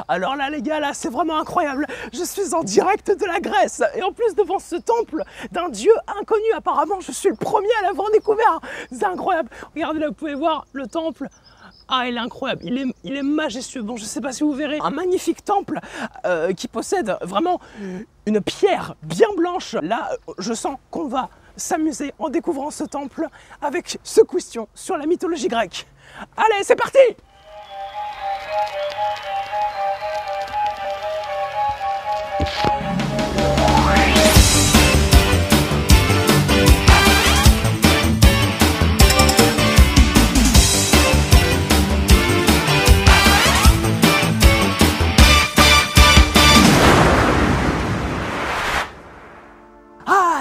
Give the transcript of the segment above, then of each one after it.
Alors là les gars, là c'est vraiment incroyable. Je suis en direct de la Grèce et en plus devant ce temple d'un dieu inconnu. Apparemment je suis le premier à l'avoir découvert. C'est incroyable. Regardez là, vous pouvez voir le temple. Ah, il est incroyable, il est majestueux. Bon, je sais pas si vous verrez, un magnifique temple qui possède vraiment une pierre bien blanche. Là, je sens qu'on va s'amuser en découvrant ce temple avec ce question sur la mythologie grecque. Allez, c'est parti!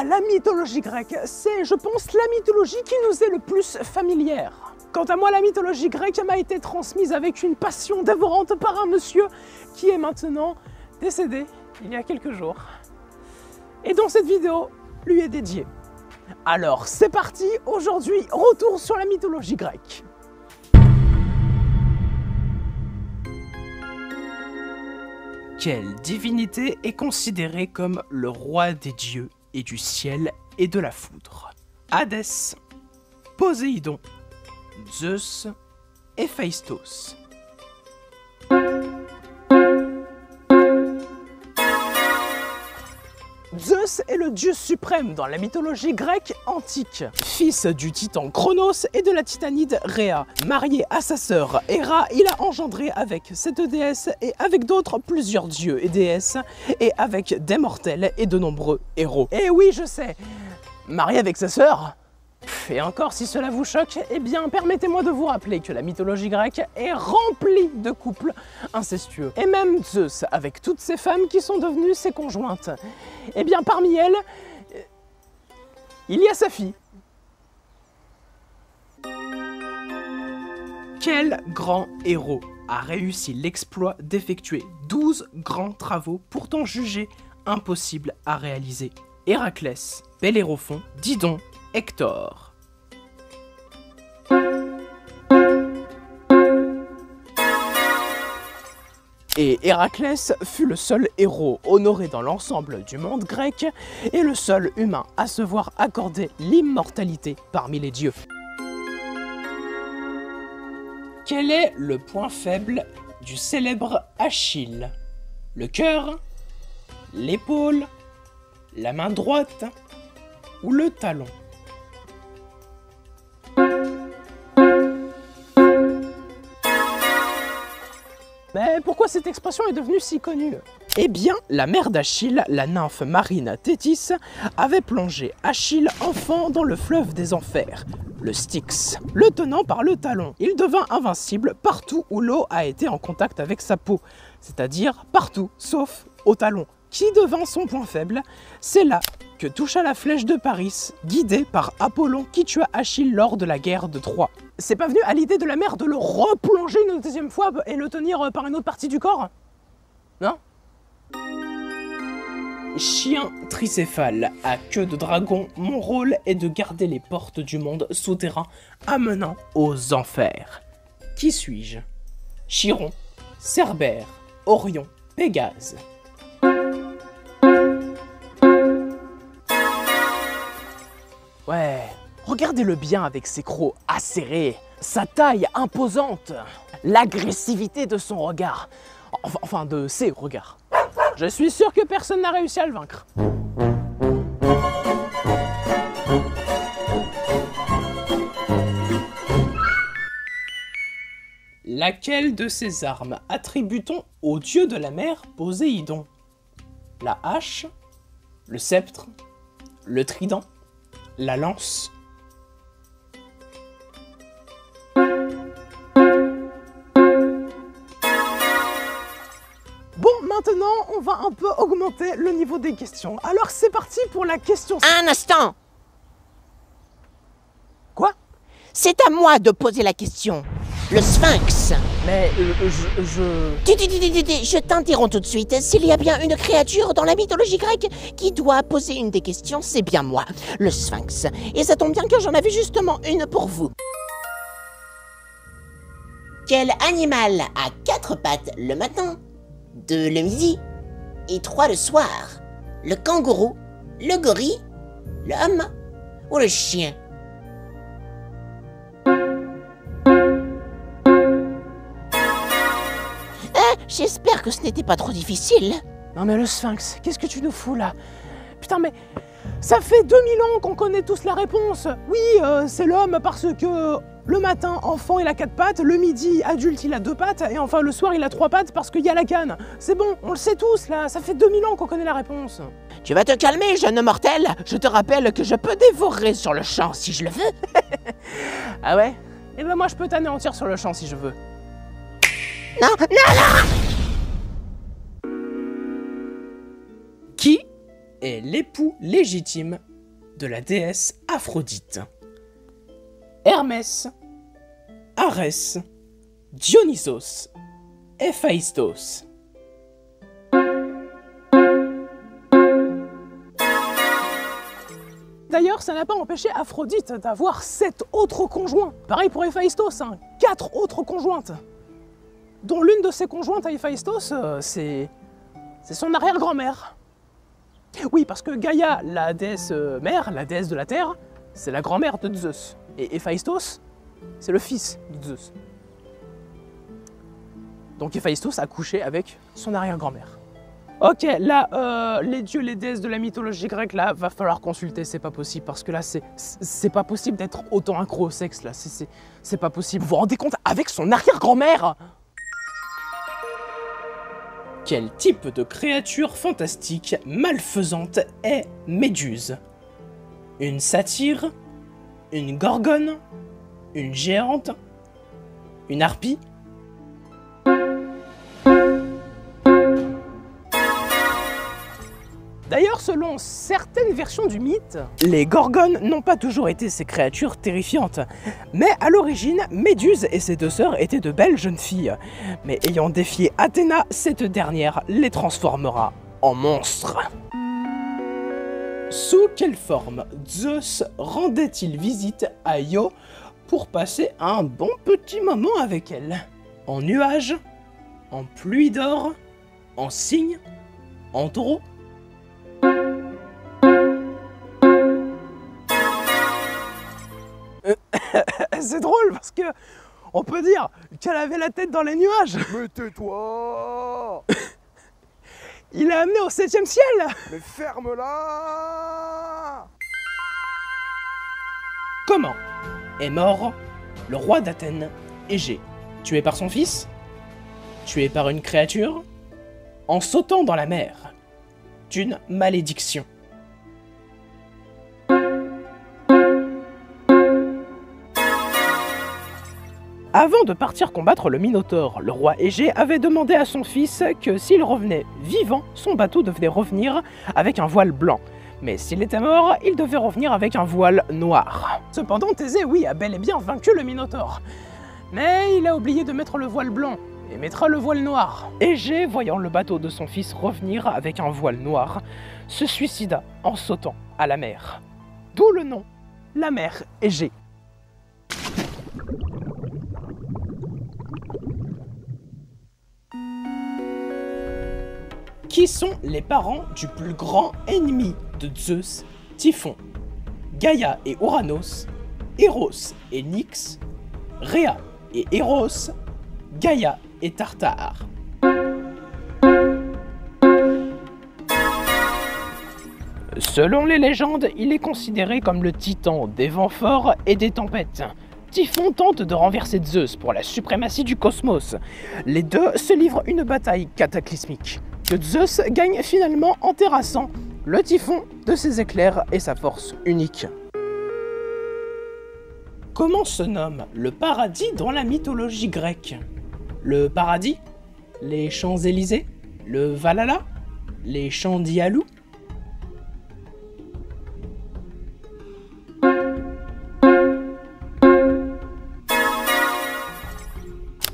La mythologie grecque, c'est, je pense, la mythologie qui nous est le plus familière. Quant à moi, la mythologie grecque m'a été transmise avec une passion dévorante par un monsieur qui est maintenant décédé il y a quelques jours et dont cette vidéo lui est dédiée. Alors, c'est parti, aujourd'hui, retour sur la mythologie grecque. Quelle divinité est considérée comme le roi des dieux et du ciel et de la foudre? Hadès, Poséidon, Zeus, Héphaïstos. Zeus est le dieu suprême dans la mythologie grecque antique. Fils du titan Chronos et de la titanide Rhea. Marié à sa sœur Héra, il a engendré avec cette déesse et avec d'autres plusieurs dieux et déesses et avec des mortels et de nombreux héros. Et oui, je sais, marié avec sa sœur. Et encore, si cela vous choque, eh bien, permettez-moi de vous rappeler que la mythologie grecque est remplie de couples incestueux. Et même Zeus, avec toutes ces femmes qui sont devenues ses conjointes. Eh bien, parmi elles, il y a sa fille. Quel grand héros a réussi l'exploit d'effectuer 12 grands travaux pourtant jugés impossibles à réaliser? Héraclès, Bellérophon, Didon, Hector. Et Héraclès fut le seul héros honoré dans l'ensemble du monde grec et le seul humain à se voir accorder l'immortalité parmi les dieux. Quel est le point faible du célèbre Achille? Le cœur, l'épaule, la main droite ou le talon? Mais pourquoi cette expression est devenue si connue? Eh bien, la mère d'Achille, la nymphe marine Thétis, avait plongé Achille enfant dans le fleuve des enfers, le Styx, le tenant par le talon. Il devint invincible partout où l'eau a été en contact avec sa peau, c'est-à-dire partout, sauf au talon, qui devint son point faible. C'est là que toucha la flèche de Paris, guidée par Apollon qui tua Achille lors de la guerre de Troie. C'est pas venu à l'idée de la mère de le replonger une deuxième fois et le tenir par une autre partie du corps? Non? Chien tricéphale à queue de dragon, mon rôle est de garder les portes du monde souterrain amenant aux enfers. Qui suis-je? Chiron, Cerbère, Orion, Pégase. Ouais, regardez-le bien avec ses crocs acérés, sa taille imposante, l'agressivité de son regard, enfin de ses regards. Je suis sûr que personne n'a réussi à le vaincre. Laquelle de ces armes attribue-t-on au dieu de la mer Poséidon? La hache, le sceptre, le trident, la lance. Bon, maintenant, on va un peu augmenter le niveau des questions. Alors, c'est parti pour la question... Un instant! Quoi? C'est à moi de poser la question. Le Sphinx. Mais Je t'interromps tout de suite. S'il y a bien une créature dans la mythologie grecque qui doit poser une des questions, c'est bien moi, le Sphinx. Et ça tombe bien que j'en avais justement une pour vous. Quel animal a 4 pattes le matin, 2 le midi et 3 le soir? Le kangourou, le gorille, l'homme ou le chien? J'espère que ce n'était pas trop difficile. Non mais le Sphinx, qu'est-ce que tu nous fous là? Putain mais ça fait 2000 ans qu'on connaît tous la réponse. Oui, c'est l'homme parce que le matin, enfant, il a 4 pattes, le midi, adulte, il a 2 pattes, et enfin le soir, il a 3 pattes parce qu'il y a la canne. C'est bon, on le sait tous là, ça fait 2000 ans qu'on connaît la réponse. Tu vas te calmer, jeune mortel. Je te rappelle que je peux dévorer sur le champ si je le veux. Ah ouais? Eh ben moi je peux t'anéantir sur le champ si je veux. Non, non, non! Qui est l'époux légitime de la déesse Aphrodite? Hermès, Arès, Dionysos, Héphaïstos. D'ailleurs, ça n'a pas empêché Aphrodite d'avoir 7 autres conjoints. Pareil pour Héphaïstos, hein, 4 autres conjointes. Dont l'une de ses conjointes à Héphaïstos, c'est son arrière-grand-mère. Oui, parce que Gaïa, la déesse mère, la déesse de la terre, c'est la grand-mère de Zeus. Et Héphaïstos, c'est le fils de Zeus. Donc Héphaïstos a couché avec son arrière-grand-mère. Ok, là, les dieux, les déesses de la mythologie grecque, là, va falloir consulter, c'est pas possible, parce que là, c'est pas possible d'être autant accro au sexe, là, c'est pas possible. Vous vous rendez compte, avec son arrière-grand-mère? Quel type de créature fantastique malfaisante est Méduse? Une satyre? Une gorgone? Une géante? Une harpie? D'ailleurs, selon certaines versions du mythe, les gorgones n'ont pas toujours été ces créatures terrifiantes. Mais à l'origine, Méduse et ses 2 sœurs étaient de belles jeunes filles. Mais ayant défié Athéna, cette dernière les transformera en monstres. Sous quelle forme Zeus rendait-il visite à Io pour passer un bon petit moment avec elle? En nuage? En pluie d'or? En cygne? En taureau? C'est drôle parce que on peut dire qu'elle avait la tête dans les nuages. Mais tais-toi! Il l'a amené au 7e ciel. Mais ferme-la! Comment est mort le roi d'Athènes, Égée? Tué par son fils? Tué par une créature? En sautant dans la mer d'une malédiction. Avant de partir combattre le Minotaure, le roi Égée avait demandé à son fils que s'il revenait vivant, son bateau devait revenir avec un voile blanc. Mais s'il était mort, il devait revenir avec un voile noir. Cependant, Thésée, oui, a bel et bien vaincu le Minotaure. Mais il a oublié de mettre le voile blanc et mettra le voile noir. Égée, voyant le bateau de son fils revenir avec un voile noir, se suicida en sautant à la mer. D'où le nom, la mer Égée. Qui sont les parents du plus grand ennemi de Zeus, Typhon? Gaïa et Ouranos, Eros et Nyx, Rhea et Eros, Gaïa et Tartare. Selon les légendes, il est considéré comme le titan des vents forts et des tempêtes. Typhon tente de renverser Zeus pour la suprématie du cosmos. Les deux se livrent une bataille cataclysmique, que Zeus gagne finalement en terrassant le typhon de ses éclairs et sa force unique. Comment se nomme le paradis dans la mythologie grecque? Le paradis? Les Champs-Élysées? Le Valhalla? Les Champs d'Ialou?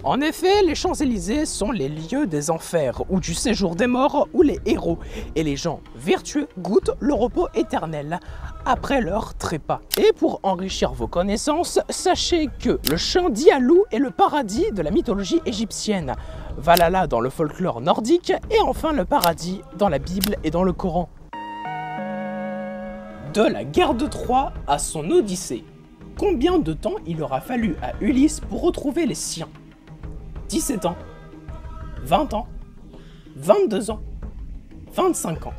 En effet, les Champs-Élysées sont les lieux des enfers ou du séjour des morts où les héros et les gens vertueux goûtent le repos éternel après leur trépas. Et pour enrichir vos connaissances, sachez que le chant d'Ialou est le paradis de la mythologie égyptienne, Valhalla dans le folklore nordique et enfin le paradis dans la Bible et dans le Coran. De la guerre de Troie à son Odyssée, combien de temps il aura fallu à Ulysse pour retrouver les siens? 17 ans, 20 ans, 22 ans, 25 ans.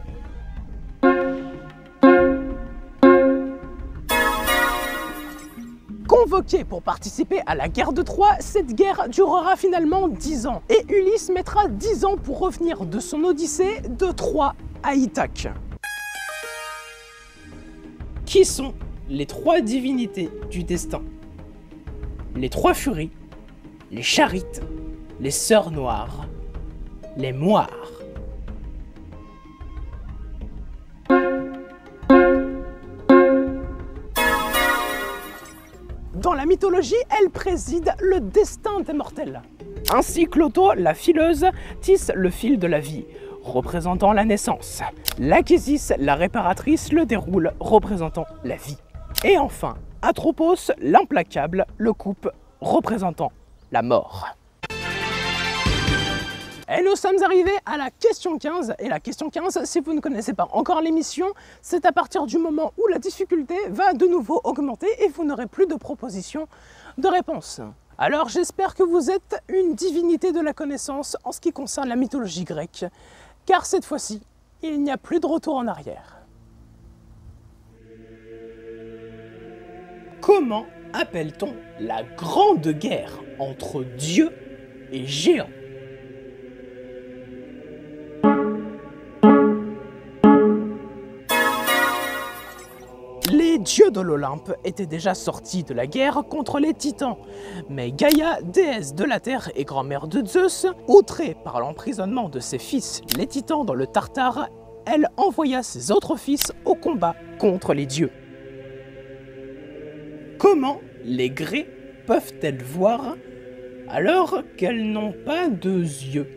Convoqué pour participer à la guerre de Troie, cette guerre durera finalement 10 ans. Et Ulysse mettra 10 ans pour revenir de son Odyssée de Troie à Ithaque. Qui sont les 3 divinités du destin? Les 3 furies, les charites, les sœurs noires, les moires. Dans la mythologie, elles président le destin des mortels. Ainsi, Clotho, la fileuse, tisse le fil de la vie, représentant la naissance. L'Achésis, la réparatrice, le déroule, représentant la vie. Et enfin, Atropos, l'implacable, le coupe, représentant la mort. Et nous sommes arrivés à la question 15. Et la question 15, si vous ne connaissez pas encore l'émission, c'est à partir du moment où la difficulté va de nouveau augmenter et vous n'aurez plus de propositions de réponses. Alors j'espère que vous êtes une divinité de la connaissance en ce qui concerne la mythologie grecque, car cette fois-ci, il n'y a plus de retour en arrière. Comment appelle-t-on la grande guerre entre dieux et géants? Les dieux de l'Olympe étaient déjà sortis de la guerre contre les titans, mais Gaïa, déesse de la terre et grand-mère de Zeus, outrée par l'emprisonnement de ses fils, les titans dans le Tartare, elle envoya ses autres fils au combat contre les dieux. Comment les grées peuvent-elles voir alors qu'elles n'ont pas de yeux?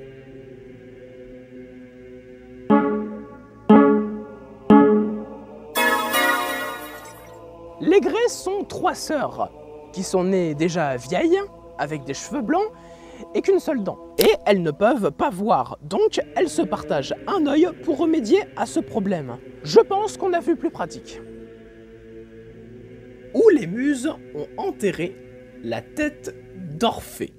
Les grées sont 3 sœurs qui sont nées déjà vieilles, avec des cheveux blancs et qu'une seule dent. Et elles ne peuvent pas voir, donc elles se partagent un œil pour remédier à ce problème. Je pense qu'on a vu plus pratique. Où les muses ont enterré la tête d'Orphée.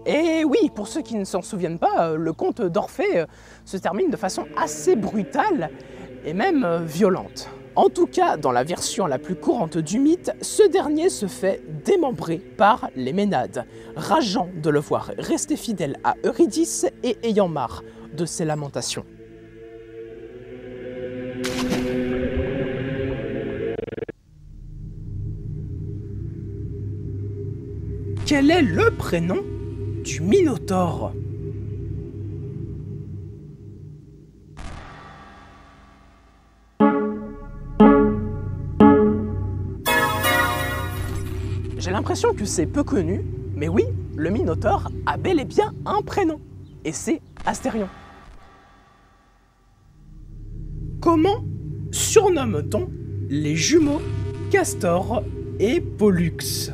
Et oui, pour ceux qui ne s'en souviennent pas, le conte d'Orphée se termine de façon assez brutale et même violente. En tout cas, dans la version la plus courante du mythe, ce dernier se fait démembrer par les Ménades, rageant de le voir rester fidèle à Eurydice et ayant marre de ses lamentations. Quel est le prénom du Minotaure? J'ai l'impression que c'est peu connu, mais oui, le Minotaure a bel et bien un prénom, et c'est Astérion. Comment surnomme-t-on les jumeaux Castor et Pollux?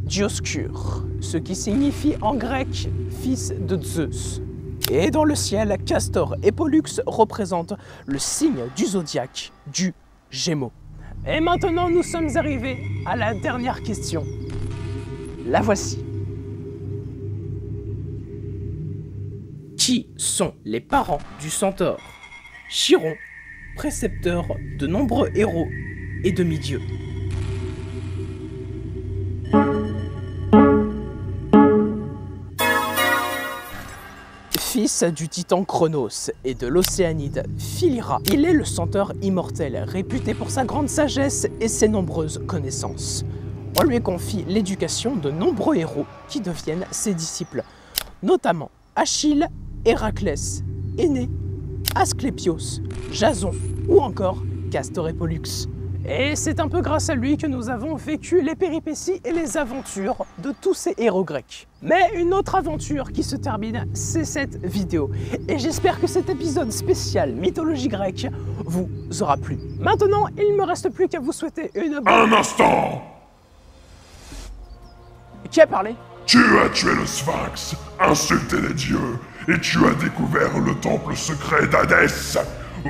Dioscure, ce qui signifie en grec « fils de Zeus ». Et dans le ciel, Castor et Pollux représentent le signe du zodiaque du Gémeaux. Et maintenant, nous sommes arrivés à la dernière question. La voici. Qui sont les parents du centaure Chiron, précepteur de nombreux héros et demi-dieux. Fils du titan Chronos et de l'océanide Philyra, il est le centaure immortel, réputé pour sa grande sagesse et ses nombreuses connaissances. On lui confie l'éducation de nombreux héros qui deviennent ses disciples, notamment Achille, Héraclès, Énée, Asclépios, Jason ou encore Castor et Pollux. Et c'est un peu grâce à lui que nous avons vécu les péripéties et les aventures de tous ces héros grecs. Mais une autre aventure qui se termine, c'est cette vidéo. Et j'espère que cet épisode spécial mythologie grecque vous aura plu. Maintenant, il ne me reste plus qu'à vous souhaiter une bonne... Un instant! Qui a parlé? Tu as tué le Sphinx, insulté les dieux, et tu as découvert le temple secret d'Hadès.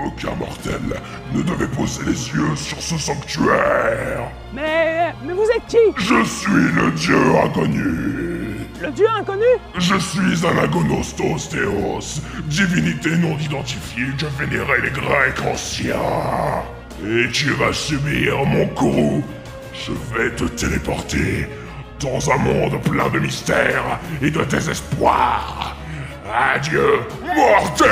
Aucun mortel ne devait poser les yeux sur ce sanctuaire. Mais vous êtes qui? Je suis le dieu inconnu. Le dieu inconnu? Je suis un agonostos théos, divinité non identifiée que vénéraient les Grecs anciens. Et tu vas subir mon coup. Je vais te téléporter dans un monde plein de mystères et de désespoir. Adieu, mortel!